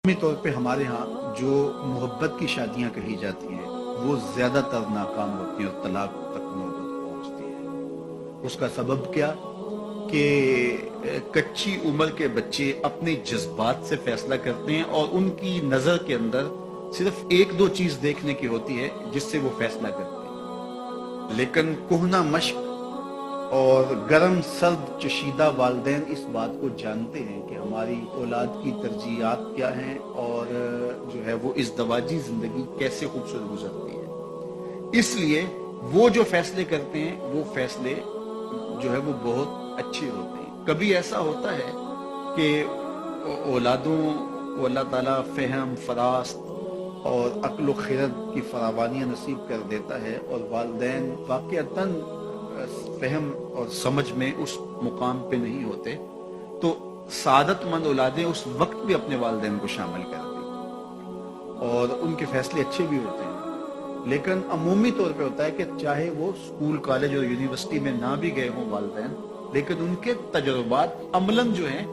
عمومی طور پہ ہمارے ہاں جو محبت کی شادیاں کہی جاتی ہیں وہ زیادہ تر ناکام ہوتی ہیں اور طلاق تک نوبت پہنچتی ہے۔ اس کا سبب کیا کہ کچی عمر کے بچے اپنے جذبات سے فیصلہ کرتے ہیں اور ان کی نظر کے اندر صرف ایک دو چیز دیکھنے کی ہوتی ہے جس سے وہ فیصلہ کرتے ہیں، لیکن کہنہ مشق اور گرم سرد چشیدہ والدین اس بات کو جانتے ہیں کہ ہماری اولاد کی ترجیحات کیا ہیں اور جو ہے وہ ازدواجی زندگی کیسے خوبصورت گزرتی ہے، اس لیے وہ جو فیصلے کرتے ہیں وہ فیصلے جو ہے وہ بہت اچھے ہوتے ہیں۔ کبھی ایسا ہوتا ہے کہ اولادوں کو اللہ تعالیٰ فہم، فراست اور عقل و خرد کی فراوانیاں نصیب کر دیتا ہے اور والدین واقعتاً فہم اور سمجھ میں اس مقام پہ نہیں ہوتے، تو سعادت مند اولادیں اس وقت بھی اپنے والدین کو شامل کر دی اور ان کے فیصلے اچھے بھی ہوتے ہیں۔ لیکن عمومی طور پہ ہوتا ہے کہ چاہے وہ اسکول، کالج اور یونیورسٹی میں نہ بھی گئے ہوں والدین، لیکن ان کے تجربات عملاً جو ہیں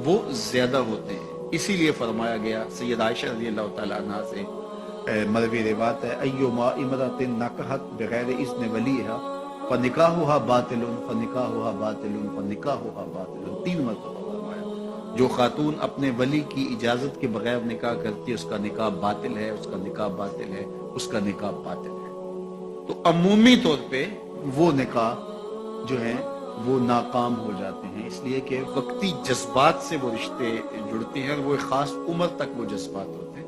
وہ زیادہ ہوتے ہیں۔ اسی لیے فرمایا گیا سید عائشہ رضی اللہ تعالیٰ عنہ سے مروی روایت ہے، ایما امرأۃ نکحت بغیر اذن ولیھا فنکاحھا باطل فنکاحھا باطل فنکاحھا باطل، 3 مرتبہ فرمایا۔ جو خاتون اپنے ولی کی اجازت کے بغیر نکاح کرتی ہے اس کا نکاح باطل ہے، اس کا نکاح باطل ہے، اس کا نکاح باطل ہے۔ تو عمومی طور پہ وہ نکاح جو ہیں وہ ناکام ہو جاتے ہیں، اس لیے کہ وقتی جذبات سے وہ رشتے جڑتے ہیں اور وہ ایک خاص عمر تک وہ جذبات ہوتے ہیں،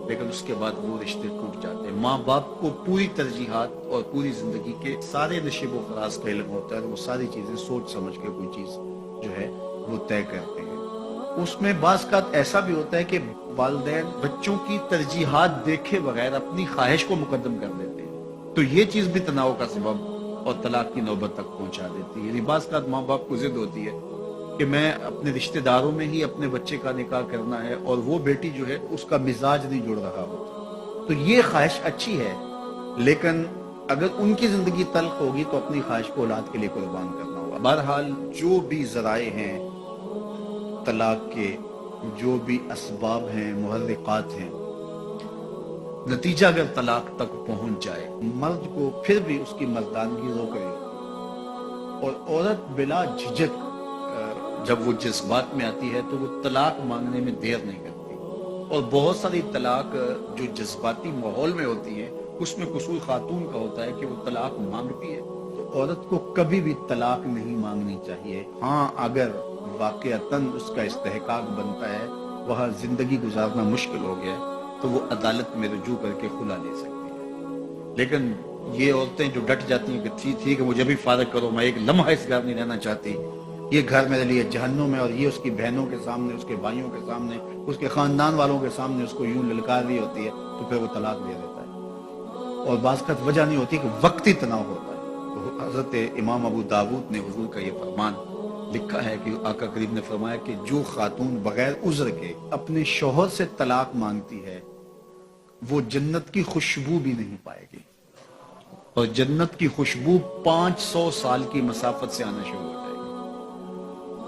لیکن اس کے بعد وہ رشتے ٹوٹ جاتے ہیں۔ ماں باپ کو پوری ترجیحات اور پوری زندگی کے سارے نشیب و فراز کا علم ہوتا ہے اور وہ ساری چیزیں سوچ سمجھ کے کوئی چیز جو ہے وہ طے کرتے ہیں۔ اس میں بعض اوقات ایسا بھی ہوتا ہے کہ والدین بچوں کی ترجیحات دیکھے بغیر اپنی خواہش کو مقدم کر دیتے ہیں، تو یہ چیز بھی تناؤ کا سبب اور طلاق کی نوبت تک پہنچا دیتی ہے۔ یعنی بعض اوقات ماں باپ کو ضد ہوتی ہے کہ میں اپنے رشتہ داروں میں ہی اپنے بچے کا نکاح کرنا ہے اور وہ بیٹی جو ہے اس کا مزاج نہیں جڑ رہا ہوتا، تو یہ خواہش اچھی ہے، لیکن اگر ان کی زندگی تلخ ہوگی تو اپنی خواہش کو اولاد کے لیے قربان کرنا ہوگا۔ بہرحال جو بھی ذرائع ہیں طلاق کے، جو بھی اسباب ہیں، محرکات ہیں، نتیجہ اگر طلاق تک پہنچ جائے، مرد کو پھر بھی اس کی مردانگی روک رہی ہوتی ہے اور عورت بلا جھجک جب وہ جذبات میں آتی ہے تو وہ طلاق مانگنے میں دیر نہیں کرتی، اور بہت ساری طلاق جو جذباتی ماحول میں ہوتی ہے اس میں قصور خاتون کا ہوتا ہے کہ وہ طلاق مانگتی ہے۔ تو عورت کو کبھی بھی طلاق نہیں مانگنی چاہیے، ہاں اگر واقعتاً اس کا استحقاق بنتا ہے، وہاں زندگی گزارنا مشکل ہو گیا ہے، تو وہ عدالت میں رجوع کر کے خلا لے سکتی ہے۔ لیکن یہ عورتیں جو ڈٹ جاتی ہیں کہ تھی کہ مجھے بھی فارغ کرو، میں ایک لمحہ اس گھر نہیں رہنا چاہتی، یہ گھر میرے لیے جہنم ہے، اور یہ اس کی بہنوں کے سامنے، اس کے بھائیوں کے سامنے، اس کے خاندان والوں کے سامنے اس کو یوں للکار رہی ہوتی ہے، تو پھر وہ طلاق دے دیتا ہے۔ اور بعض کا وجہ نہیں ہوتی کہ وقتی تناؤ ہوتا ہے۔ تو حضرت امام ابو داود نے حضور کا یہ فرمان لکھا ہے کہ آقا کریم نے فرمایا کہ جو خاتون بغیر عذر کے اپنے شوہر سے طلاق مانگتی ہے وہ جنت کی خوشبو بھی نہیں پائے گی، اور جنت کی خوشبو 500 سال کی مسافت سے آنا شروع ہو جائے گی۔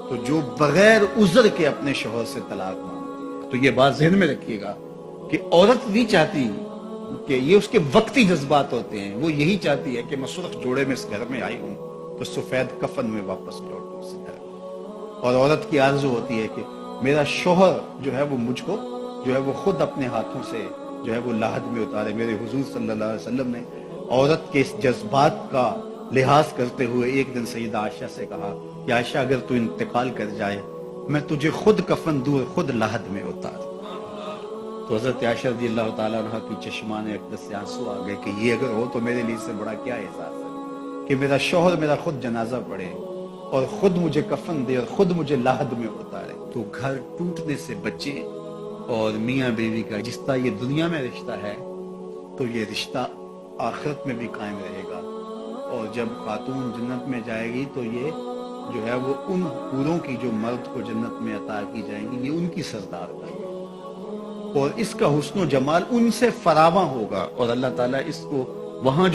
تو جو بغیر عذر کے اپنے شوہر سے طلاق مانگتی ہے، تو یہ بات ذہن میں رکھیے گا کہ عورت نہیں چاہتی کہ یہ اس کے وقتی جذبات ہوتے ہیں، وہ یہی چاہتی ہے کہ میں سرخ جوڑے میں اس گھر میں آئی ہوں تو سفید کفن میں واپس لوٹوں اس گھر۔ اور عورت کی آرزو ہوتی ہے کہ میرا شوہر جو ہے وہ مجھ کو جو ہے وہ خود اپنے ہاتھوں سے جو ہے وہ لاحد میں اتارے۔ میرے حضور صلی اللہ علیہ وسلم نے عورت کے اس جذبات کا لحاظ کرتے ہوئے ایک دن سیدہ عائشہ سے کہا کہ عائشہ اگر تو انتقال کر جائے میں تجھے خود کفن دوں، خود لاحد میں اتار۔ تو حضرت عائشہ رضی اللہ تعالیٰ عنہ کی چشمان اقدس سے آنسو آ گئے کہ یہ اگر ہو تو میرے لیے اس سے بڑا کیا احساس ہے کہ میرا شوہر میرا خود جنازہ پڑھے اور خود مجھے کفن دے اور خود مجھے لاحد میں اتارے۔ تو گھر ٹوٹنے سے بچے، اور میاں بیوی کا جس طرح یہ دنیا میں رشتہ ہے تو یہ رشتہ آخرت میں بھی قائم رہے گا، اور جب خاتون جنت میں جائے گی تو یہ جو ہے وہ ان حوروں کی جو مرد کو جنت میں عطا کی جائیں گی، یہ ان کی سردار ہوگی، اور اس کا حسن و جمال ان سے فراواں ہوگا، اور اللہ تعالیٰ اس کو وہاں